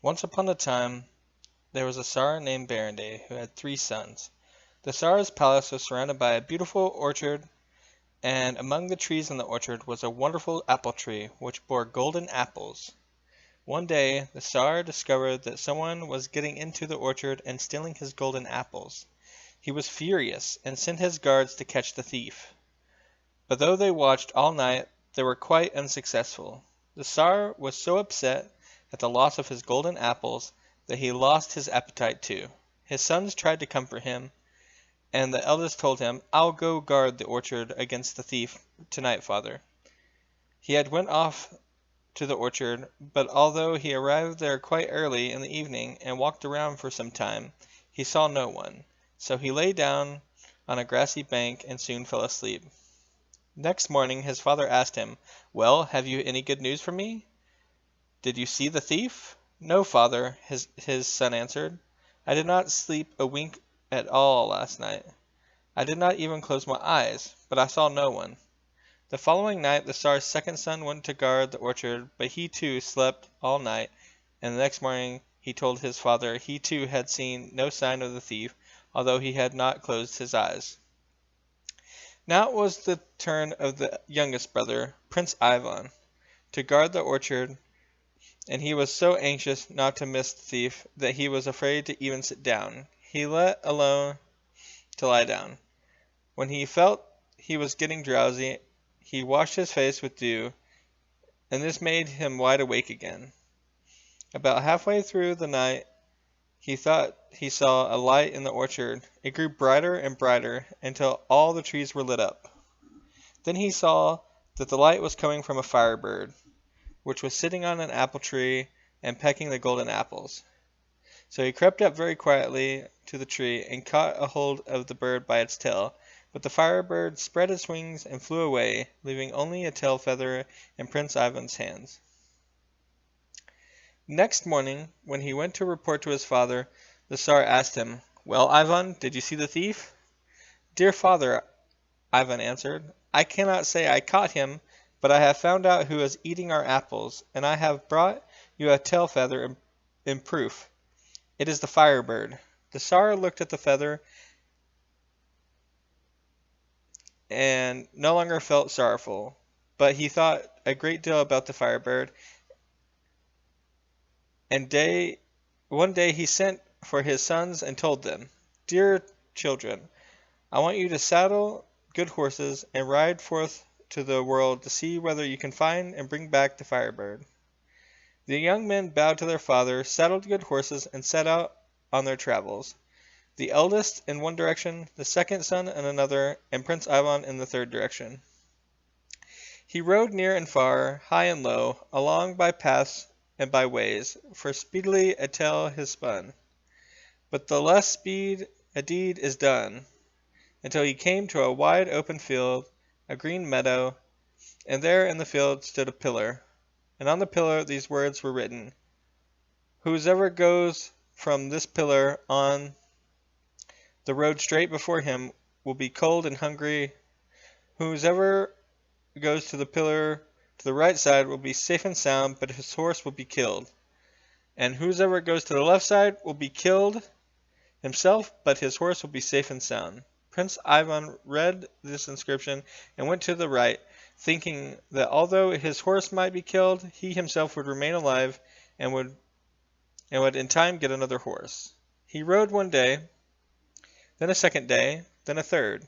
Once upon a time there was a Tsar named Baranday who had 3 sons. The Tsar's palace was surrounded by a beautiful orchard, and among the trees in the orchard was a wonderful apple tree which bore golden apples. One day the Tsar discovered that someone was getting into the orchard and stealing his golden apples. He was furious and sent his guards to catch the thief. But though they watched all night, they were quite unsuccessful. The Tsar was so upset at the loss of his golden apples that he lost his appetite too. His sons tried to comfort him, and the eldest told him, "I'll go guard the orchard against the thief tonight, father." He had went off to the orchard, but although he arrived there quite early in the evening and walked around for some time, he saw no one. So he lay down on a grassy bank and soon fell asleep. Next morning his father asked him, "Well, have you any good news for me? Did you see the thief?" "No, father," his son answered. "I did not sleep a wink at all last night. I did not even close my eyes, but I saw no one." The following night the Tsar's second son went to guard the orchard, but he too slept all night, and the next morning he told his father he too had seen no sign of the thief, although he had not closed his eyes. Now it was the turn of the youngest brother, Prince Ivan, to guard the orchard, and he was so anxious not to miss the thief that he was afraid to even sit down. He let alone to lie down. When he felt he was getting drowsy, he washed his face with dew, and this made him wide awake again. About halfway through the night he thought he saw a light in the orchard. It grew brighter and brighter until all the trees were lit up. Then he saw that the light was coming from a Firebird, which was sitting on an apple tree and pecking the golden apples. So he crept up very quietly to the tree and caught a hold of the bird by its tail. But the Firebird spread its wings and flew away, leaving only a tail feather in Prince Ivan's hands. Next morning, when he went to report to his father, the Tsar asked him, "Well, Ivan, did you see the thief?" "Dear father," Ivan answered, "I cannot say I caught him, but I have found out who is eating our apples, and I have brought you a tail feather in proof. It is the Firebird." The Tsar looked at the feather and no longer felt sorrowful, but he thought a great deal about the Firebird, and one day he sent for his sons and told them, "Dear children, I want you to saddle good horses and ride forth to the world to see whether you can find and bring back the Firebird." The young men bowed to their father, saddled good horses, and set out on their travels. The eldest in one direction, the second son in another, and Prince Ivan in the third direction. He rode near and far, high and low, along by paths and by ways, for speedily a tale is spun. But the less speed a deed is done, until he came to a wide open field, a green meadow, and there in the field stood a pillar, and on the pillar these words were written, "Whoever goes from this pillar on the road straight before him will be cold and hungry. Whoever goes to the pillar to the right side will be safe and sound, but his horse will be killed. And whoever goes to the left side will be killed himself, but his horse will be safe and sound." Prince Ivan read this inscription and went to the right, thinking that although his horse might be killed, he himself would remain alive and would in time get another horse. He rode one day, then a second day, then a third.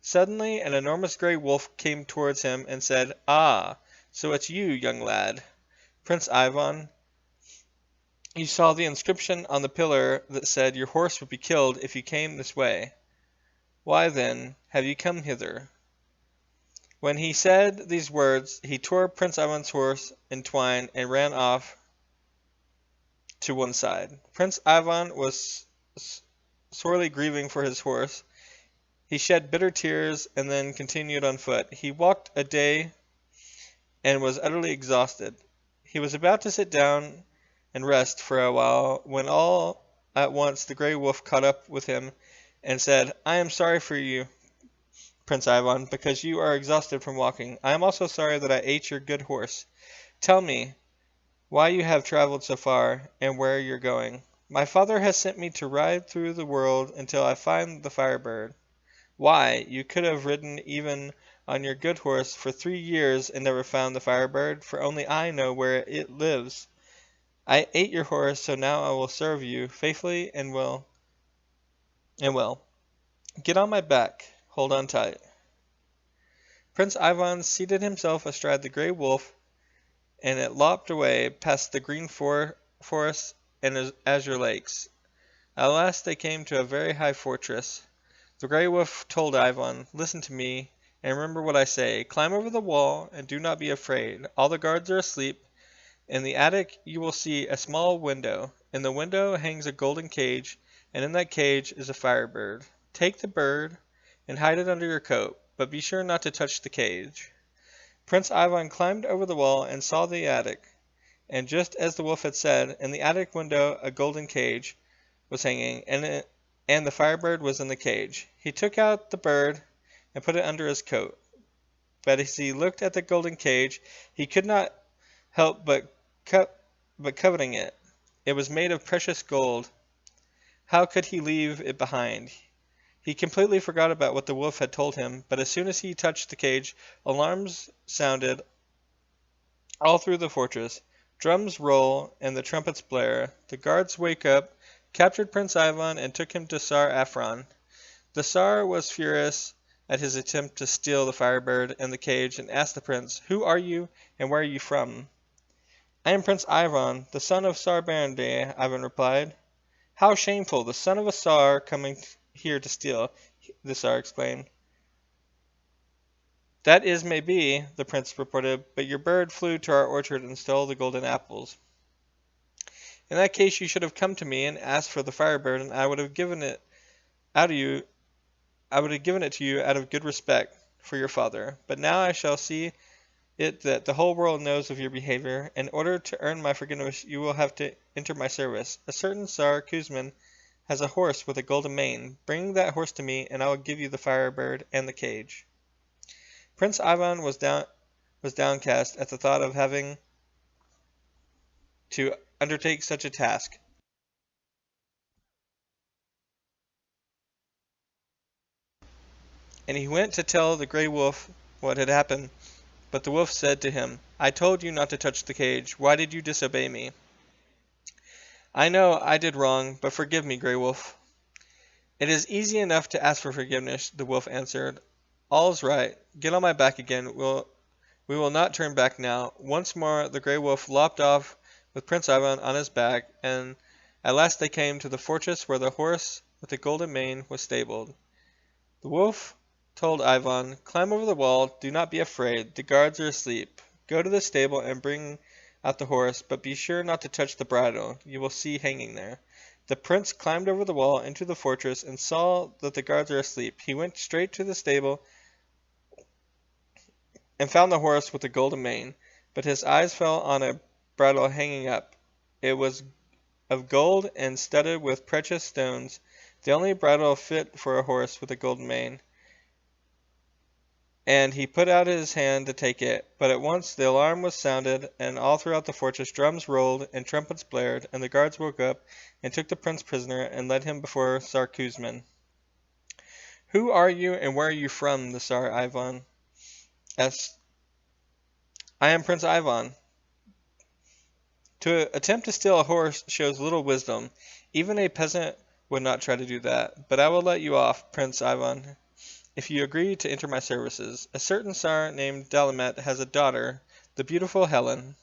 Suddenly an enormous gray wolf came towards him and said, "Ah, so it's you, young lad. Prince Ivan, you saw the inscription on the pillar that said your horse would be killed if you came this way. Why, then, have you come hither?" When he said these words, he tore Prince Ivan's horse in twine and ran off to one side. Prince Ivan was sorely grieving for his horse. He shed bitter tears and then continued on foot. He walked a day and was utterly exhausted. He was about to sit down and rest for a while when all at once the gray wolf caught up with him and said, "I am sorry for you, Prince Ivan, because you are exhausted from walking. I am also sorry that I ate your good horse. Tell me, why you have traveled so far, and where you're going. My father has sent me to ride through the world until I find the Firebird. Why, you could have ridden even on your good horse for 3 years and never found the Firebird, for only I know where it lives. I ate your horse, so now I will serve you faithfully and well. Get on my back. Hold on tight. Prince Ivan seated himself astride the gray wolf, and it lopped away past the green forests and azure lakes. At last they came to a very high fortress. The gray wolf told Ivan, "Listen to me, and remember what I say. Climb over the wall, and do not be afraid. All the guards are asleep. In the attic you will see a small window. In the window hangs a golden cage, and in that cage is a firebird. Take the bird and hide it under your coat, but be sure not to touch the cage." Prince Ivan climbed over the wall and saw the attic, and just as the wolf had said, in the attic window a golden cage was hanging, and the firebird was in the cage. He took out the bird and put it under his coat, but as he looked at the golden cage he could not help but coveting it. It was made of precious gold. How could he leave it behind? He completely forgot about what the wolf had told him, but as soon as he touched the cage, alarms sounded all through the fortress. Drums roll and the trumpets blare. The guards wake up, captured Prince Ivan, and took him to Tsar Afron. The Tsar was furious at his attempt to steal the Firebird and the cage, and asked the prince, "Who are you, and where are you from?" "I am Prince Ivan, the son of Tsar Barnday," Ivan replied. "How shameful, the son of a Tsar coming here to steal," the Tsar exclaimed. "That is may be," the prince reported, "but your bird flew to our orchard and stole the golden apples." "In that case you should have come to me and asked for the Firebird, and I would have given it to you out of good respect for your father. But now I shall see it that the whole world knows of your behavior. In order to earn my forgiveness you will have to enter my service. A certain Tsar Kuzmin has a horse with a golden mane. Bring that horse to me, and I will give you the Firebird and the cage." Prince Ivan was downcast at the thought of having to undertake such a task, and he went to tell the gray wolf what had happened. But the wolf said to him, "I told you not to touch the cage. Why did you disobey me?" "I know I did wrong, but forgive me, Grey Wolf." "It is easy enough to ask for forgiveness," the wolf answered. "All's right. Get on my back again. We will not turn back now." Once more the Grey Wolf lopped off with Prince Ivan on his back, and at last they came to the fortress where the horse with the golden mane was stabled. The wolf told Ivan, "Climb over the wall. Do not be afraid. The guards are asleep. Go to the stable and bring out the horse, but be sure not to touch the bridle you will see hanging there." The prince climbed over the wall into the fortress and saw that the guards were asleep. He went straight to the stable and found the horse with the golden mane, but his eyes fell on a bridle hanging up. It was of gold and studded with precious stones, the only bridle fit for a horse with a golden mane, and he put out his hand to take it. But at once the alarm was sounded, and all throughout the fortress drums rolled and trumpets blared, and the guards woke up and took the prince prisoner and led him before Tsar Kuzmin. "Who are you, and where are you from?" the Tsar Ivan asked. "I am Prince Ivan." To attempt to steal a horse shows little wisdom. Even a peasant would not try to do that. But I will let you off, Prince Ivan, if you agree to enter my services. A certain Tsar named Dalamet has a daughter, the beautiful Helen.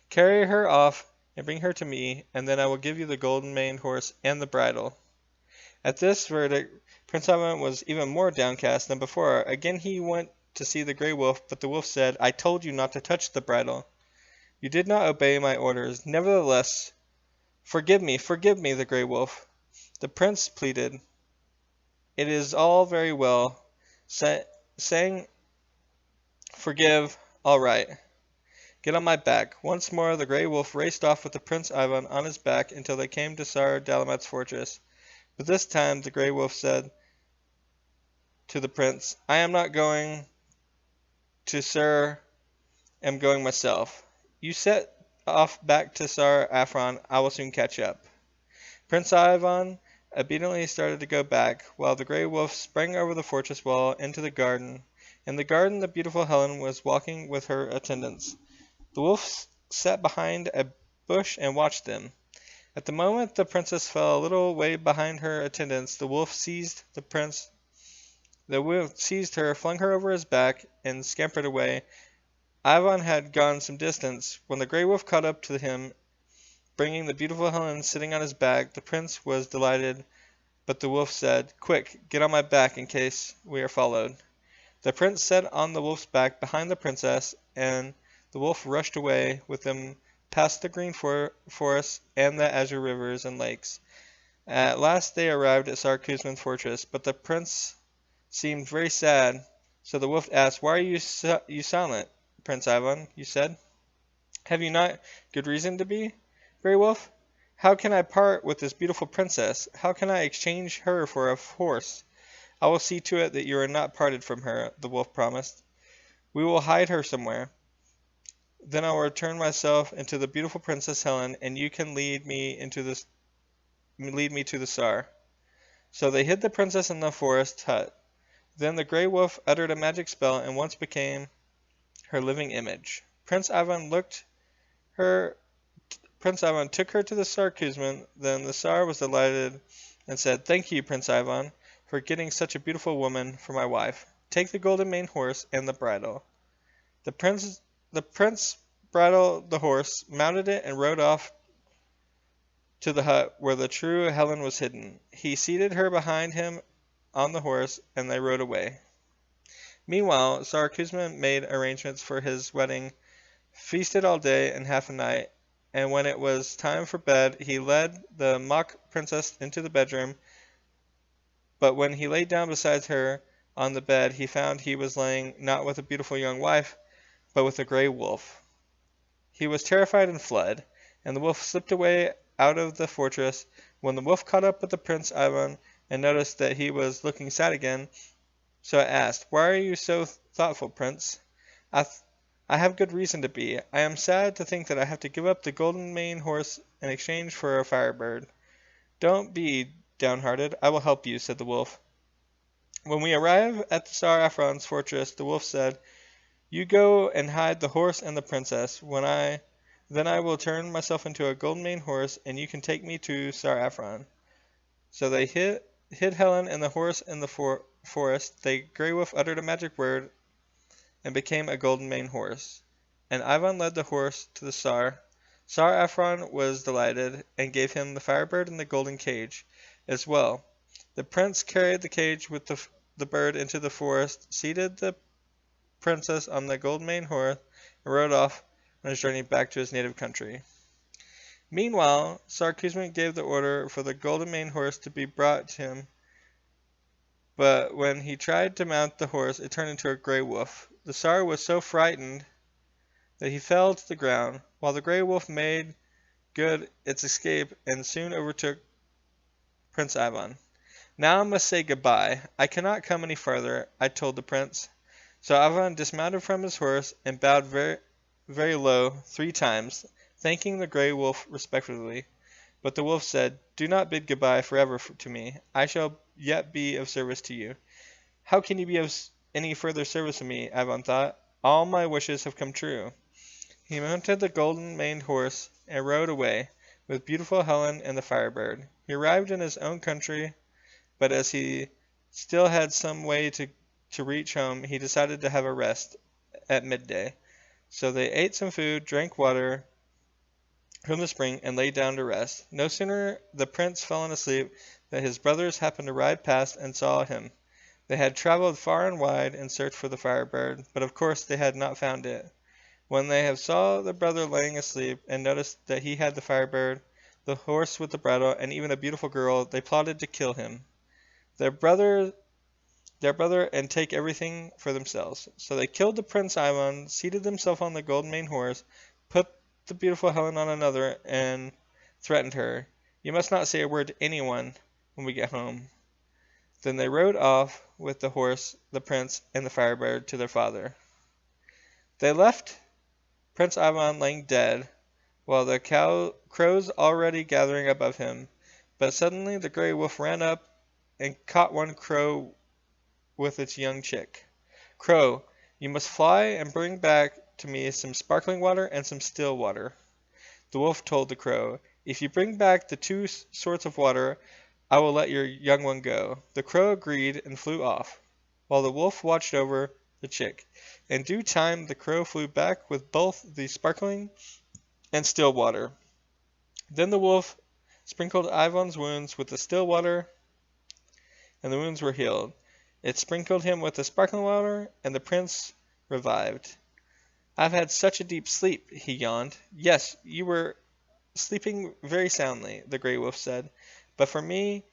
Carry her off and bring her to me, and then I will give you the golden-maned horse and the bridle." At this verdict Prince Ivan was even more downcast than before. Again he went to see the Grey Wolf, but the wolf said, "I told you not to touch the bridle. You did not obey my orders. Nevertheless, forgive me, the Grey Wolf." The prince pleaded. "It is all very well, saying forgive, all right. Get on my back." Once more the Grey Wolf raced off with the Prince Ivan on his back until they came to Tsar Dalamet's fortress. But this time the Grey Wolf said to the prince, "I am not going to Sir, am going myself. You set off back to Tsar Afron. I will soon catch up." Prince Ivan obediently started to go back, while the gray wolf sprang over the fortress wall into the garden. In the garden the beautiful Helen was walking with her attendants. The wolf sat behind a bush and watched them. At the moment the princess fell a little way behind her attendants, the wolf seized her, flung her over his back, and scampered away. Ivan had gone some distance when the gray wolf caught up to him, bringing the beautiful Helen sitting on his back. The prince was delighted, but the wolf said, "Quick, get on my back in case we are followed." The prince sat on the wolf's back behind the princess, and the wolf rushed away with them past the green forests and the azure rivers and lakes. At last they arrived at Tsar Kuzmin's fortress, but the prince seemed very sad, so the wolf asked, "Why are you silent, Prince Ivan?" "You said, have you not good reason to be, Grey Wolf? How can I part with this beautiful princess? How can I exchange her for a horse?" "I will see to it that you are not parted from her," the wolf promised. "We will hide her somewhere. Then I will return myself into the beautiful Princess Helen, and you can lead me to the Tsar." So they hid the princess in the forest hut. Then the gray wolf uttered a magic spell and once became her living image. Her Prince Ivan took her to the Tsar Kuzmin. Then the Tsar was delighted and said, "Thank you, Prince Ivan, for getting such a beautiful woman for my wife. Take the golden maned horse and the bridle." The prince bridled the horse, mounted it, and rode off to the hut where the true Helen was hidden. He seated her behind him on the horse, and they rode away. Meanwhile, Tsar Kuzma made arrangements for his wedding, feasted all day and half a night, and when it was time for bed, he led the mock princess into the bedroom. But when he lay down beside her on the bed, he found he was laying not with a beautiful young wife, but with a gray wolf. He was terrified and fled, and the wolf slipped away out of the fortress. When the wolf caught up with the Prince Ivan and noticed that he was looking sad again, so it asked, "Why are you so thoughtful, Prince?" I have good reason to be. I am sad to think that I have to give up the golden maned horse in exchange for a Firebird." "Don't be downhearted. I will help you," said the wolf. When we arrived at the Tsar Afron's fortress, the wolf said, "You go and hide the horse and the princess. Then I will turn myself into a golden maned horse, and you can take me to Tsar Afron." So they hid Helen and the horse in the forest. The gray wolf uttered a magic word and became a golden maned horse, and Ivan led the horse to the Tsar. Tsar Afron was delighted, and gave him the Firebird and the golden cage as well. The prince carried the cage with the bird into the forest, seated the princess on the golden maned horse, and rode off on his journey back to his native country. Meanwhile, Tsar Kuzmin gave the order for the golden maned horse to be brought to him, but when he tried to mount the horse, it turned into a gray wolf. The Tsar was so frightened that he fell to the ground, while the gray wolf made good its escape and soon overtook Prince Ivan. "Now I must say goodbye. I cannot come any farther," I told the prince. So Ivan dismounted from his horse and bowed very, very low 3 times, thanking the gray wolf respectfully. But the wolf said, "Do not bid goodbye forever to me. I shall yet be of service to you." "How can you be of any further service to me?" Ivan thought. "All my wishes have come true." He mounted the golden maned horse and rode away with beautiful Helen and the Firebird. He arrived in his own country, but as he still had some way to reach home, he decided to have a rest at midday. So they ate some food, drank water from the spring, and lay down to rest. No sooner the prince fallen asleep than his brothers happened to ride past and saw him. They had traveled far and wide in search for the Firebird, but of course they had not found it. When they have saw the brother laying asleep, and noticed that he had the Firebird, the horse with the bridle, and even a beautiful girl, they plotted to kill him, their brother, and take everything for themselves. So they killed the Prince Ivan, seated themselves on the golden maned horse, put the beautiful Helen on another, and threatened her, "You must not say a word to anyone when we get home." Then they rode off with the horse, the prince, and the Firebird to their father. They left Prince Ivan laying dead while the crows already gathering above him. But suddenly the gray wolf ran up and caught one crow with its young chick. "Crow, you must fly and bring back to me some sparkling water and some still water." The wolf told the crow, "If you bring back the two sorts of water, I will let your young one go." The crow agreed and flew off, while the wolf watched over the chick. In due time the crow flew back with both the sparkling and still water. Then the wolf sprinkled Ivan's wounds with the still water, and the wounds were healed. It sprinkled him with the sparkling water, and the prince revived. "I've had such a deep sleep," he yawned. "Yes, you were sleeping very soundly," the gray wolf said. "But for me,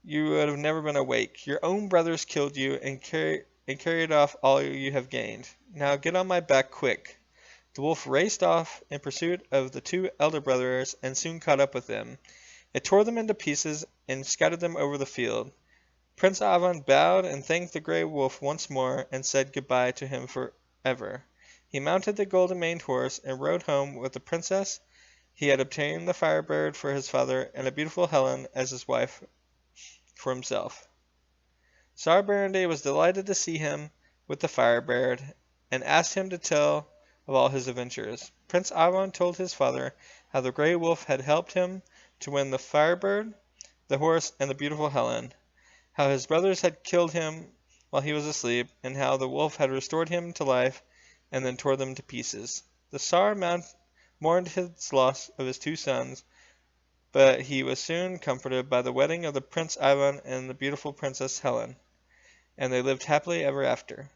you would have never been awake. Your own brothers killed you and carried off all you have gained. Now get on my back quick." The wolf raced off in pursuit of the two elder brothers and soon caught up with them. It tore them into pieces and scattered them over the field. Prince Ivan bowed and thanked the gray wolf once more and said good-bye to him for ever. He mounted the golden-maned horse and rode home with the princess. He had obtained the Firebird for his father and a beautiful Helen as his wife for himself. Tsar Baranday was delighted to see him with the Firebird, and asked him to tell of all his adventures. Prince Ivan told his father how the gray wolf had helped him to win the Firebird, the horse, and the beautiful Helen, how his brothers had killed him while he was asleep, and how the wolf had restored him to life and then tore them to pieces. The Tsar mourned his loss of his two sons, but he was soon comforted by the wedding of the Prince Ivan and the beautiful Princess Helen, and they lived happily ever after.